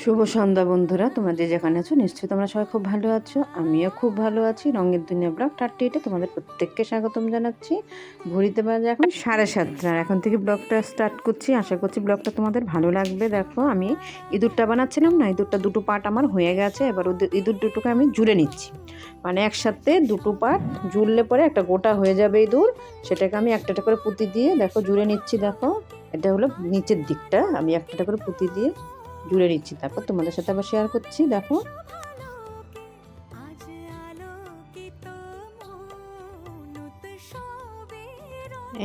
শুভ সন্ধ্যা বন্ধুরা, তোমরা যে যেখানে আছো নিশ্চয়ই তোমরা সবাই খুব ভালো আছো। আমিও খুব ভালো আছি। রঙের দুনিয়া ব্লগ 38-এ তোমাদের প্রত্যেককে স্বাগতম জানাচ্ছি। ঘড়িতে বাজে এখন 7:30। এখন থেকে ব্লগটা স্টার্ট করছি। আশা করছি ব্লগটা তোমাদের ভালো লাগবে। দেখো, আমি ইঁদুরটা বানাচ্ছিলাম না, ইঁদুরটা দুটো পার্ট আমার হয়ে গেছে। এবার ইঁদুর দুটোকে আমি জুড়ে নিচ্ছি, মানে একসাথে দুটো পার্ট জুড়লে পরে একটা গোটা হয়ে যাবে ইঁদুর। সেটাকে আমি একটা করে পুঁতি দিয়ে দেখো জুড়ে নিচ্ছি। দেখো, এটা হলো নিচের দিকটা, আমি একটা করে পুঁতি দিয়ে জুড়ে নিচ্ছি। তারপর তোমাদের সাথে আবার শেয়ার করছি। দেখো,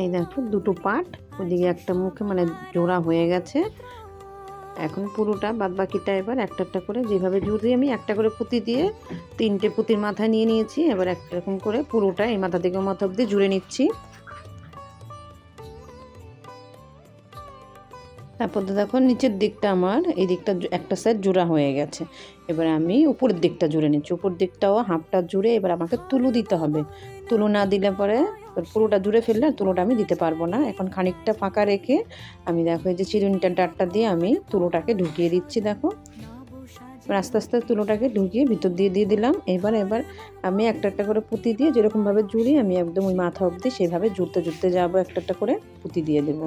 এই দেখো দুটো পার্ট, ওদিকে একটা মুখে মানে জোড়া হয়ে গেছে। এখন পুরোটা বাদ বাকিটা এবার একটা করে যেভাবে জুড়ে আমি একটা করে পুঁতি দিয়ে 3টে পুঁতির মাথা নিয়ে নিয়েছি। এবার একরকম করে পুরোটা এই মাথা থেকে মাথা অবধি জুড়ে নিচ্ছি। তারপর দেখো নিচের দিকটা আমার এই দিকটা একটা সাইড জোড়া হয়ে গেছে। এবার আমি উপরের দিকটা জুড়ে নিচ্ছি। উপর দিকটাও হাফটা জুড়ে এবার আমাকে তুলো দিতে হবে। তুলো না দিলে পরে পুরোটা জুড়ে ফেললে আর তুলোটা আমি দিতে পারবো না। এখন খানিকটা ফাঁকা রেখে আমি দেখো এই যে চিরুনিটার ডাটটা দিয়ে আমি তুলোটাকে ঢুকিয়ে দিচ্ছি। দেখো, এবার আস্তে আস্তে তুলোটাকে ঢুকিয়ে ভিতর দিয়ে দিলাম। এবার আমি একটা করে পুঁতি দিয়ে যেরকমভাবে জুড়ি আমি একদম ওই মাথা অবধি সেভাবে জুড়তে যাবো। একটা করে পুঁতি দিয়ে দেবো।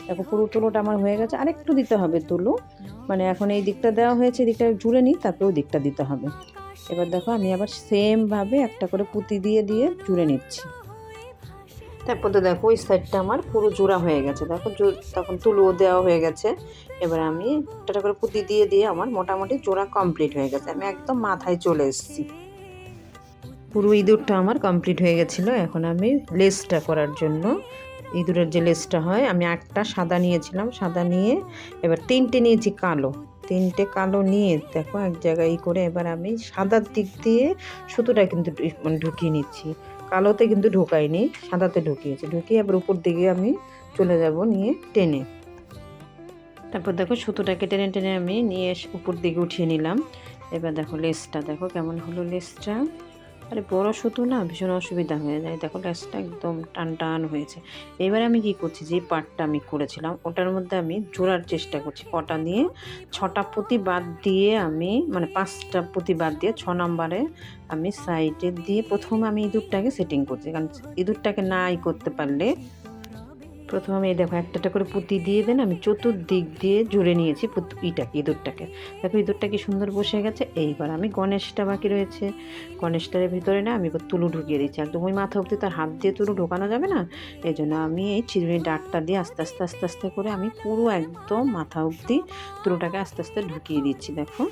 দেখো পুরো তুলোটা আমার হয়ে গেছে, আরেকটু দিতে হবে তুলো। মানে এখন এই দিকটা দেওয়া হয়েছে, এই দিকটা জুড়ে নিই, তারপরে ওই দিকটা দিতে হবে। এবার দেখো আমি আবার সেমভাবে একটা করে পুঁতি দিয়ে জুড়ে নিচ্ছি। তারপর তো দেখো ওই সাইডটা আমার পুরো জোড়া হয়ে গেছে। দেখো তখন তুলোও দেওয়া হয়ে গেছে। এবার আমি একটা করে পুঁতি দিয়ে আমার মোটামুটি জোড়া কমপ্লিট হয়ে গেছে। আমি একদম মাথায় চলে এসেছি। পুরো ইঁদুরটা আমার কমপ্লিট হয়ে গেছিলো। এখন আমি লেসটা করার জন্য ইঁদুরের যে লেসটা হয়, আমি একটা সাদা নিয়েছিলাম, সাদা নিয়ে এবার 3টে নিয়েছি কালো, 3টে কালো নিয়ে দেখো এক জায়গায় করে এবার আমি সাদার দিক দিয়ে সুতোটা কিন্তু মানে ঢুকিয়ে নিচ্ছি। কালোতে কিন্তু ঢোকাইনি, সাদাতে ঢুকিয়েছি। ঢুকিয়ে এবার উপর দিকে আমি চলে যাব নিয়ে টেনে। তারপর দেখো সুতোটাকে টেনে আমি নিয়ে উপর দিকে উঠিয়ে নিলাম। এবার দেখো লেসটা দেখো কেমন হলো লেসটা। আরে বড় সুতো না ভীষণ অসুবিধা হয়ে যায়। দেখো লেসটা একদম টান হয়েছে। এবারে আমি কি করছি, যে পার্টটা আমি করেছিলাম ওটার মধ্যে আমি জোড়ার চেষ্টা করছি। কটা দিয়ে 6টা পুঁতি বাদ দিয়ে আমি মানে 5টা পুঁতি বাদ দিয়ে 6 নম্বরে আমি সাইডে দিয়ে প্রথমে আমি ইঁদুরটাকে সেটিং করছি। কারণ ইঁদুরটাকে নাই করতে পারলে প্রথমে আমি দেখো একটা করে পুঁতি দিয়ে দেন আমি চতুর্দিক দিয়ে জুড়ে নিয়েছি ইঁদুরটাকে। দেখো ইঁদুরটা কি সুন্দর বসে গেছে। এইবার আমি গণেশটা বাকি রয়েছে, গণেশটার ভিতরে না আমি তুলো ঢুকিয়ে দিচ্ছি। একদম ওই মাথা অবধি তার হাত দিয়ে তুলো ঢোকানো যাবে না, এই জন্য আমি এই চিরুনি ডাটটা দিয়ে আস্তে আস্তে করে আমি পুরো একদম মাথা অবধি তুলোটাকে আস্তে আস্তে ঢুকিয়ে দিচ্ছি। দেখো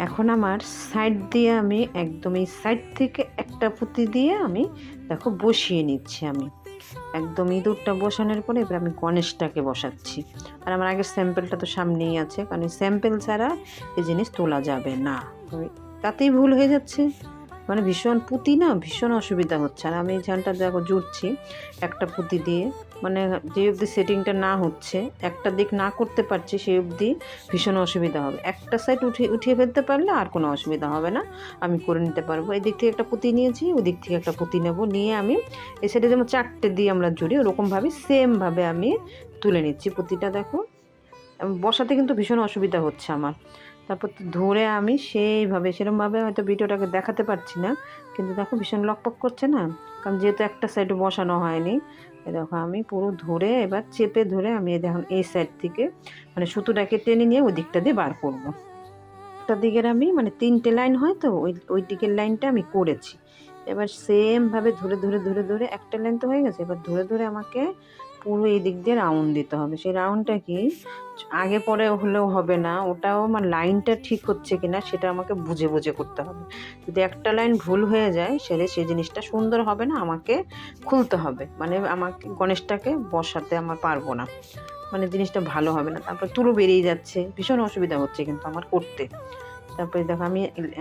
এখন আমার সাইড দিয়ে আমি একদম এই সাইড থেকে একটা পুঁতি দিয়ে আমি দেখো বসিয়ে নিচ্ছি। আমি একদম ইঁদুরটা বসানোর পরে এবার আমি গণেশটাকে বসাচ্ছি। আর আমার আগের স্যাম্পেলটা তো সামনেই আছে, কারণ এই স্যাম্পেল ছাড়া এই জিনিস তোলা যাবে না। তাতেই ভুল হয়ে যাচ্ছে, মানে ভীষণ পুঁতি না ভীষণ অসুবিধা হচ্ছে। আর আমি ঝালটা দেখো জুড়ছি একটা পুঁতি দিয়ে, মানে যে অবধি সেটিংটা না হচ্ছে, একটা দিক না করতে পারছি সেই অবধি ভীষণ অসুবিধা হবে। একটা সাইড উঠিয়ে ফেলতে পারলে আর কোনো অসুবিধা হবে না, আমি করে নিতে পারবো। এই দিক থেকে একটা পুঁতি নিয়েছি, ওই দিক থেকে একটা পুঁতি নেব, নিয়ে আমি এই সাইডে যেমন 4টে দিয়ে আমরা জুড়ি ওরকমভাবে সেমভাবে আমি তুলে নিচ্ছি পুঁতিটা। দেখো বসাতে কিন্তু ভীষণ অসুবিধা হচ্ছে আমার। তারপর ধরে আমি সেইভাবে সেরকমভাবে হয়তো ভিডিওটাকে দেখাতে পারছি না, কিন্তু দেখো ভীষণ লকপক করছে না, কারণ যেহেতু একটা সাইডে বসানো হয়নি। দেখো আমি পুরো ধরে এবার চেপে ধরে আমি দেখুন এই সাইড থেকে মানে সুতোটাকে টেনে নিয়ে ওই দিকটা দিয়ে বার করবো। একটা দিকের আমি মানে 3টে লাইন হয় তো ওই দিকের লাইনটা আমি করেছি। এবার সেমভাবে ধরে একটা লাইন তো হয়ে গেছে। এবার ধরে আমাকে পুরো এই দিক দিয়ে রাউন্ড দিতে হবে। সেই রাউন্ডটা কি আগে পরে হলেও হবে না, ওটাও আমার লাইনটা ঠিক হচ্ছে কিনা সেটা আমাকে বুঝে করতে হবে। যদি একটা লাইন ভুল হয়ে যায় সেই জিনিসটা সুন্দর হবে না, আমাকে খুলতে হবে। মানে আমাকে গণেশটাকে বসাতে আমার পারবো না, মানে জিনিসটা ভালো হবে না। তারপর তুলো বেরিয়ে যাচ্ছে, ভীষণ অসুবিধা হচ্ছে কিন্তু আমার করতে। তারপরে দেখো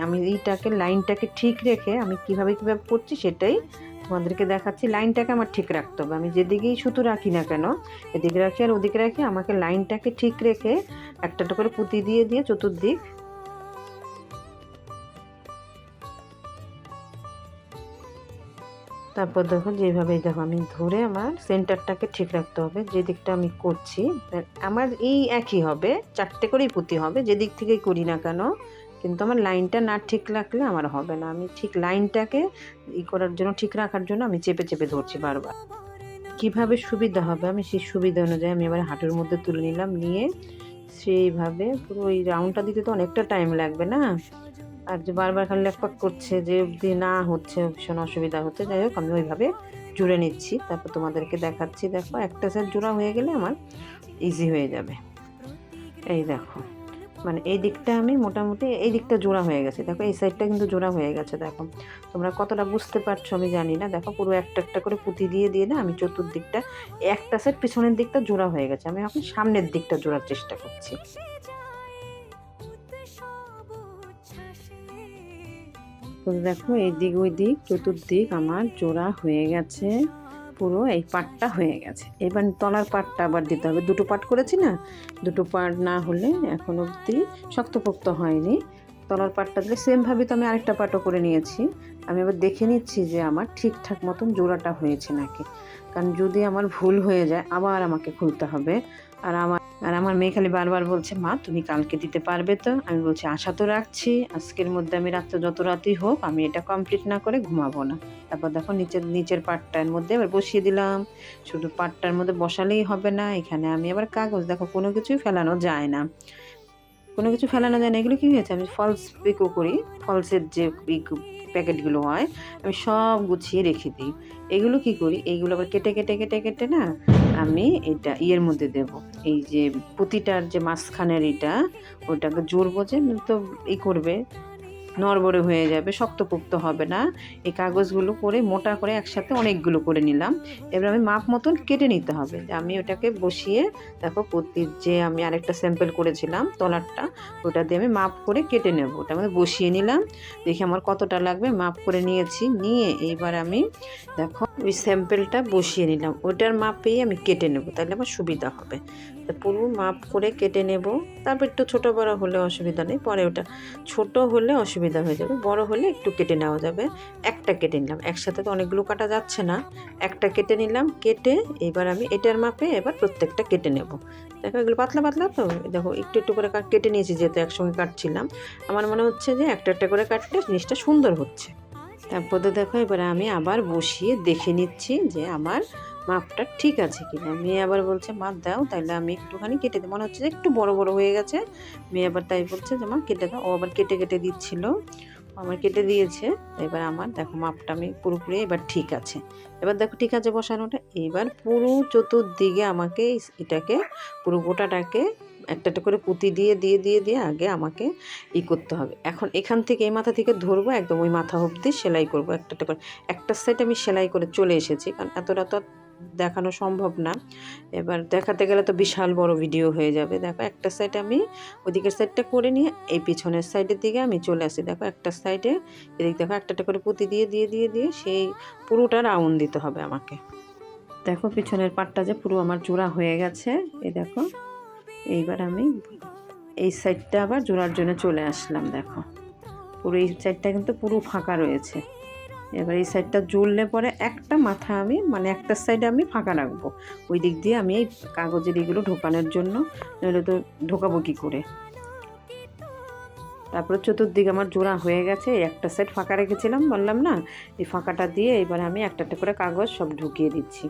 আমি এইটাকে লাইনটাকে ঠিক রেখে আমি কিভাবে করছি সেটাই তোমাদেরকে দেখাচ্ছি। লাইনটাকে আমার ঠিক রাখতে হবে। আমি যেদিকেই সুতো রাখি না কেন, এদিকে রাখি আর ওদিকে রাখি, আমাকে লাইনটাকে ঠিক রেখে একটা করে পুঁতি দিয়ে চতুর্দিক তারপর দেখো যেভাবে দেখো আমি ধরে আমার সেন্টারটাকে ঠিক রাখতে হবে, যে দিকটা আমি করছি আমার এই একই হবে, 4টে করেই পুঁতি হবে যে দিক থেকেই করি না কেন, কিন্তু আমার লাইনটা না ঠিক রাখলে আমার হবে না। আমি ঠিক লাইনটাকে করার জন্য, ঠিক রাখার জন্য আমি চেপে চেপে ধরছি বারবার। কিভাবে সুবিধা হবে আমি সেই সুবিধা অনুযায়ী আমি এবার হাঁটুর মধ্যে তুলে নিলাম, নিয়ে সেইভাবে পুরো ওই রাউন্ডটা দিতে তো অনেকটা টাইম লাগবে না, আর যে বারবার খালি লেকপাক করছে যে অবধি না হচ্ছে, ভীষণ অসুবিধা হচ্ছে। যাই হোক আমি ওইভাবে জুড়ে নিচ্ছি, তারপর তোমাদেরকে দেখাচ্ছি। দেখো একটা সাইড জোড়া হয়ে গেলে আমার ইজি হয়ে যাবে। এই দেখো মানে এই দিকটা আমি মোটামুটি এই দিকটা জোড়া হয়ে গেছে, দেখো এই সাইডটা কিন্তু জোড়া হয়ে গেছে। দেখো তোমরা কতটা বুঝতে পারছো আমি জানি না। দেখো পুরো একটা একটা করে পুঁতি দিয়ে দিয়ে না আমি চতুর্দিকটা, একটা সাইড পিছনের দিকটা জোড়া হয়ে গেছে, আমি এখন সামনের দিকটা জোড়ার চেষ্টা করছি। তো দেখো এই দিক ওই দিক চতুর্দিক আমার জোড়া হয়ে গেছে, পুরো এই পাটটা হয়ে গেছে। এবার তলার পাটটা আবার দিতে হবে, দুটো পাট করেছি না, দুটো পাট না হলে এখন অবধি শক্তপোক্ত হয়নি। তলার পাটটা দিলে সেমভাবে তো আমি আরেকটা পাটও করে নিয়েছি। আমি এবার দেখে নিচ্ছি যে আমার ঠিকঠাক মতন জোড়াটা হয়েছে নাকি, কারণ যদি আমার ভুল হয়ে যায় আবার আমাকে খুলতে হবে। আর আমার মেয়ে খালি বারবার বলছে, মা তুমি কালকে দিতে পারবে তো? আমি বলছি আশা তো রাখছি, আজকের মধ্যে আমি রাত্রে যত রাতই হোক আমি এটা কমপ্লিট না করে ঘুমাবো না। তারপর দেখো নিচের পাটটার মধ্যে এবার বসিয়ে দিলাম। শুধু পাটটার মধ্যে বসালেই হবে না, এখানে আমি আবার কাগজ, দেখো কোনো কিছুই ফেলানো যায় না, কোনো কিছু ফেলানো যায় না। এগুলো কী হয়েছে, আমি ফলস পিকো করি, ফলসের যে প্যাকেটগুলো হয় আমি সব গুছিয়ে রেখে দিই। এগুলো কি করি, এইগুলো আবার কেটে কেটে কেটে কেটে না আমি এটা ইয়ের মধ্যে দেব, এই যে পুঁতিটার যে মাঝখানের এটা, ওইটাকে জোড়বো যে তো করবে, নড়বড়ে হয়ে যাবে, শক্তপোক্ত হবে না। এই কাগজগুলো করে মোটা করে একসাথে অনেকগুলো করে নিলাম। এবার আমি মাপ মতন কেটে নিতে হবে, যে আমি ওটাকে বসিয়ে দেখো পুঁতির যে আমি আরেকটা স্যাম্পল করেছিলাম তলারটা, ওটা দিয়ে আমি মাপ করে কেটে নেব। ওটা আমি বসিয়ে নিলাম, দেখি আমার কতটা লাগবে মাপ করে নিয়েছি। নিয়ে এইবার আমি দেখো ওই স্যাম্পলটা বসিয়ে নিলাম, ওটার মাপেই আমি কেটে নেব, তাহলে আমার সুবিধা হবে। তা পুরো মাপ করে কেটে নেব। তারপর একটু ছোটো বড়ো হলে অসুবিধা নেই, পরে ওটা ছোটো হলে অসুবিধা হয়ে যাবে, বড় হলে একটু কেটে নেওয়া যাবে। একটা কেটে নিলাম, একসাথে তো অনেকগুলো কাটা যাচ্ছে না, একটা কেটে নিলাম। কেটে এবার আমি এটার মাপে এবার প্রত্যেকটা কেটে নেব। দেখো এগুলো পাতলা পাতলা তো, দেখো একটু একটু করে কেটে নিয়েছি, যেহেতু একসঙ্গে কাটছিলাম। আমার মনে হচ্ছে যে একটা একটা করে কাটলে জিনিসটা সুন্দর হচ্ছে। তারপর তো দেখো এবার আমি আবার বসিয়ে দেখে নিচ্ছি যে আমার মাপটা ঠিক আছে কিনা। মেয়ে আবার বলছে, মাপ দাও, তাইলে আমি একটুখানি কেটে দিই, মনে হচ্ছে যে একটু বড় বড় হয়ে গেছে। মেয়ে আবার তাই বলছে যে মা কেটে দাও, ও আবার কেটে কেটে দিচ্ছিল, আমার কেটে দিয়েছে। এবার আমার দেখো মাপটা আমি পুরোপুরি এবার ঠিক আছে। এবার দেখো ঠিক আছে বসানোটা। এবার পুরো চতুর্দিকে আমাকে এটাকে পুরো গোটাটাকে একটা একটা করে পুঁতি দিয়ে দিয়ে দিয়ে দিয়ে আগে আমাকে করতে হবে। এখন এখান থেকে এই মাথা থেকে ধরবো, একদম ওই মাথা অবধি সেলাই করবো একটা একটা করে। একটা সাইড আমি সেলাই করে চলে এসেছি, কারণ এতটা তো দেখানো সম্ভব না, এবার দেখাতে গেলে তো বিশাল বড় ভিডিও হয়ে যাবে। দেখো একটা সাইড আমি ওইদিকের সাইডটা করে নিয়ে এই পিছনের সাইডের দিকে আমি চলে আসি। দেখো একটা সাইডে এদিক দেখো একটা একটা করে পুঁতি দিয়ে দিয়ে দিয়ে দিয়ে সেই পুরোটা রাউন্ড দিতে হবে আমাকে। দেখো পিছনের পাটটা যে পুরো আমার জোড়া হয়ে গেছে, এই দেখো। এইবার আমি এই সাইডটা আবার জোড়ার জন্য চলে আসলাম। দেখো পুরো এই সাইডটা কিন্তু পুরো ফাঁকা রয়েছে। এবার এই সাইডটা জুড়লে পরে একটা মাথা আমি মানে একটা সাইডে আমি ফাঁকা রাখবো, ওই দিক দিয়ে আমি এই কাগজের এগুলো ঢোকানোর জন্য, নইলে তো ঢোকাবো কী করে। তারপরে চতুর্দিকে আমার জোড়া হয়ে গেছে, একটা সাইড ফাঁকা রেখেছিলাম বললাম না, এই ফাঁকাটা দিয়ে এবার আমি একটা একটা করে কাগজ সব ঢুকিয়ে দিচ্ছি।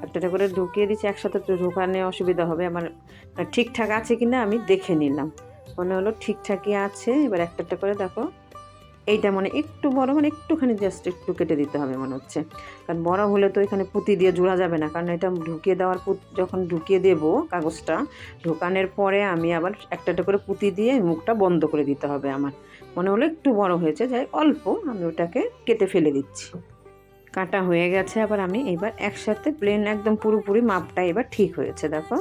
একটা একটা করে ঢুকিয়ে দিচ্ছি, একসাথে তো ঢোকানো অসুবিধা হবে। আমার ঠিকঠাক আছে কিনা আমি দেখে নিলাম, মনে হলো ঠিকঠাকই আছে। এবার একটা একটা করে দেখো এইটা মানে একটু বড়, মানে একটুখানি জাস্ট একটু কেটে দিতে হবে মনে হচ্ছে, কারণ বড় হলে তো এখানে পুঁতি দিয়ে জোড়া যাবে না, কারণ এটা ঢুকিয়ে দেওয়ার যখন ঢুকিয়ে দেবো কাগজটা, ঢোকানোর পরে আমি আবার একটা একটা করে পুঁতি দিয়ে মুখটা বন্ধ করে দিতে হবে। আমার মনে হলো একটু বড় হয়েছে, যাই অল্প, আমি ওটাকে কেটে ফেলে দিচ্ছি। কাটা হয়ে গেছে। আবার আমি এবার একসাথে প্লেন একদম পুরোপুরি মাপটা এবার ঠিক হয়েছে। দেখো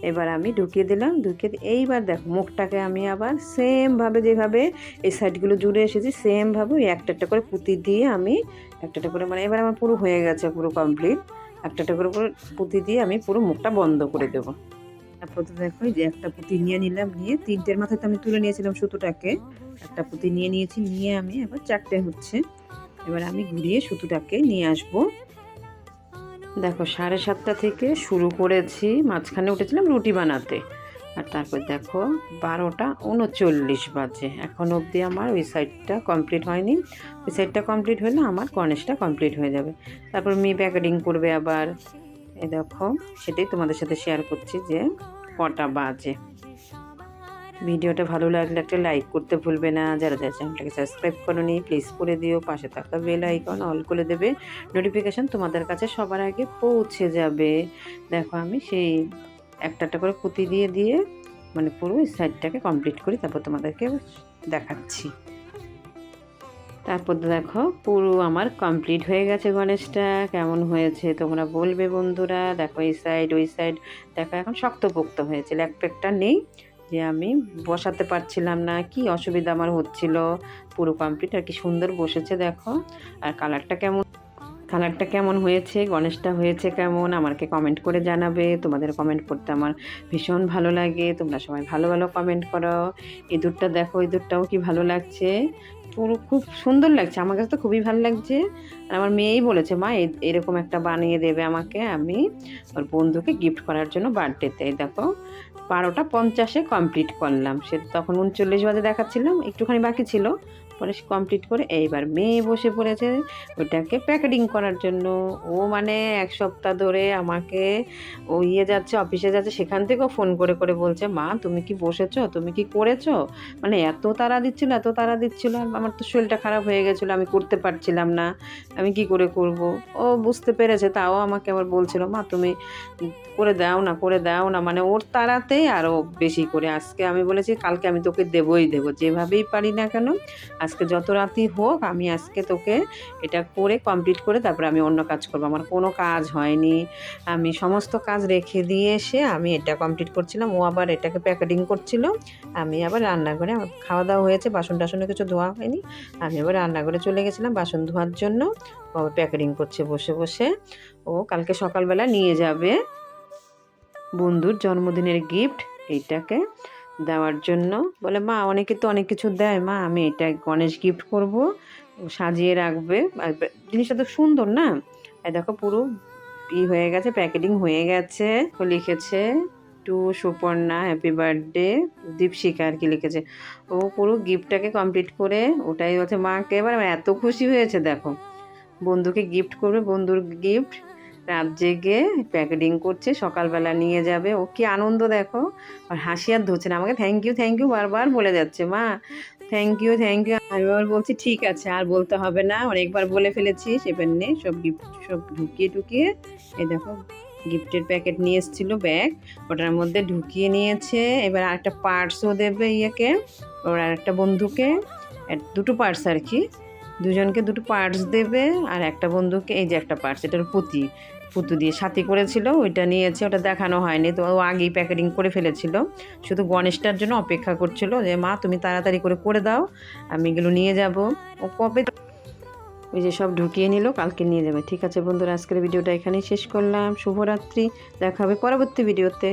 এবার আমি ঢুকিয়ে দিলাম, ঢুকিয়ে এইবার দেখো মুখটাকে আমি আবার সেমভাবে যেভাবে এই সাইডগুলো জুড়ে এসেছি সেমভাবে ওই একটা একটা করে পুঁতি দিয়ে আমি একটা একটা করে, মানে এবার আমার পুরো হয়ে গেছে, পুরো কমপ্লিট। একটা একটা করে পুঁতি দিয়ে আমি পুরো মুখটা বন্ধ করে দেবো। তারপর তো দেখো যে একটা পুঁতি নিয়ে নিলাম, নিয়ে তিনটের মাথায় তো আমি তুলে নিয়েছিলাম সুতোটাকে, একটা পুঁতি নিয়ে নিয়েছি, নিয়ে আমি এবার চারটে হচ্ছে এবার আমি ঘুরিয়ে সুতোটাকে নিয়ে আসবো। দেখো 7:30 থেকে শুরু করেছি, মাঝখানে উঠেছিলাম রুটি বানাতে, আর তারপর দেখো 12:39 বাজে, এখন অবধি আমার ওই সাইডটা কমপ্লিট হয়নি। ওই সাইডটা কমপ্লিট হলে আমার গণেশটা কমপ্লিট হয়ে যাবে। তারপর মেয়ে প্যাকেটিং করবে আবার। এই দেখো সেটাই তোমাদের সাথে শেয়ার করছি যে কটা বাজে। ভিডিওটা ভালো লাগলে একটা লাইক করতে ভুলবে না, যারা যারা চ্যানেলটাকে সাবস্ক্রাইব করোনি প্লিজ করে দিও, পাশে থাকা বেল আইকন অল করে দেবে, নোটিফিকেশান তোমাদের কাছে সবার আগে পৌঁছে যাবে। দেখো আমি সেই একটা করে পুঁতি দিয়ে দিয়ে মানে পুরো সাইডটাকে কমপ্লিট করি, তারপর তোমাদেরকে দেখাচ্ছি। তারপর দেখো পুরো আমার কমপ্লিট হয়ে গেছে গণেশটা। কেমন হয়েছে তোমরা বলবে বন্ধুরা। দেখো এই সাইড ওই সাইড দেখো এখন শক্তপোক্ত হয়েছে, একটা নেই যে আমি বসাতে পারছিলাম না, কি অসুবিধা আমার হচ্ছিল। পুরো কমপ্লিট আর কি সুন্দর বসেছে দেখো। আর কালারটা কেমন হয়েছে, গণেশটা হয়েছে কেমন আমাকে কমেন্ট করে জানাবে। তোমাদের কমেন্ট করতে আমার ভীষণ ভালো লাগে, তোমরা সবাই ভালো ভালো কমেন্ট করো। ইঁদুরটা দেখো, ইঁদুরটাও কি ভালো লাগছে, পুরো খুব সুন্দর লাগছে, আমার কাছে তো খুবই ভালো লাগছে। আর আমার মেয়েই বলেছে মা এরকম একটা বানিয়ে দেবে আমাকে, আমি ওর বন্ধুকে গিফট করার জন্য বার্থডেতে। দেখো 12:50 কমপ্লিট করলাম, সে তখন 39 বাজে দেখাচ্ছিলাম, একটুখানি বাকি ছিল। পরে কমপ্লিট করে এইবার মেয়ে বসে পড়েছে ওটাকে প্যাকেটিং করার জন্য। ও মানে 1 সপ্তাহ ধরে আমাকে ও যাচ্ছে অফিসে যাচ্ছে, সেখান থেকেও ফোন করে করে বলছে মা তুমি কি বসেছো, তুমি কি করেছো, মানে এত তাড়া দিচ্ছিল এত তাড়া দিচ্ছিল। আমার তো শরীরটা খারাপ হয়ে গেছিলো, আমি করতে পারছিলাম না, আমি কি করে করব। ও বুঝতে পেরেছে, তাও আমাকে আবার বলছিল মা তুমি করে দাও না করে দাও না, মানে ওর তাড়াতেই আরও বেশি করে। আজকে আমি বলেছি কালকে আমি তোকে দেবই দেবো, যেভাবেই পারি না কেন, আজকে যত রাতই হোক আমি আজকে তোকে এটা করে কমপ্লিট করে তারপরে আমি অন্য কাজ করবো। আমার কোনো কাজ হয়নি, আমি সমস্ত কাজ রেখে দিয়ে এসে আমি এটা কমপ্লিট করছিলাম, ও আবার এটাকে প্যাকেটিং করছিল। আমি আবার রান্নাঘরে, আমার খাওয়া দাওয়া হয়েছে, বাসন টাসনে কিছু ধোয়া হয়নি, আমি আবার রান্নাঘরে চলে গেছিলাম বাসন ধোয়ার জন্য। ও প্যাকেটিং করছে বসে বসে, ও কালকে সকালবেলা নিয়ে যাবে বন্ধুর জন্মদিনের গিফট এইটাকে দেওয়ার জন্য। বলে মা অনেকে তো অনেক কিছু দেয়, মা আমি এটা গণেশ গিফট করব, সাজিয়ে রাখবে। জিনিসটা তো সুন্দর না। এই দেখো পুরো হয়ে গেছে, প্যাকেটিং হয়ে গেছে। ও লিখেছে টু সুপর্ণা হ্যাপি বার্থডে দীপশিকা আর কি লিখেছে। ও পুরো গিফটটাকে কমপ্লিট করে ওটাই হচ্ছে মাকে এবার এত খুশি হয়েছে। দেখো বন্ধুকে গিফট করবে, বন্ধুর গিফট রাত জেগে প্যাকেটিং করছে, সকালবেলা নিয়ে যাবে। ও কি আনন্দ দেখো, আর হাসি আর ধরছে না, আমাকে থ্যাংক ইউ বারবার বলে যাচ্ছে মা থ্যাংক ইউ। আমি আবার বলছি ঠিক আছে আর বলতে হবে না, অনেকবার বলে ফেলেছি। সেবার নে সব গিফট সব ঢুকিয়ে এই দেখো গিফটের প্যাকেট নিয়ে এসেছিলো, ব্যাগ ওটার মধ্যে ঢুকিয়ে নিয়েছে। এবার আরেকটা পার্টসও দেবে ইয়েকে, ওর আরেকটা বন্ধুকে, দুটো পার্টস আর কি, দুজনকে দুটো পার্টস দেবে। আর একটা বন্ধুকে এই যে একটা পার্টস, এটার পুতু দিয়ে সাথী করেছিল, ওইটা নিয়েছে, ওটা দেখানো হয়নি তো, ও আগেই প্যাকেটিং করে ফেলেছিল, শুধু গণেশটার জন্য অপেক্ষা করছিল যে মা তুমি তাড়াতাড়ি করে দাও আমি এগুলো নিয়ে যাব। ও কবে ওই যে সব ঢুকিয়ে নিল, কালকে নিয়ে যাবে। ঠিক আছে বন্ধুরা, আজকের ভিডিওটা এখানেই শেষ করলাম। শুভরাত্রি, দেখা হবে পরবর্তী ভিডিওতে।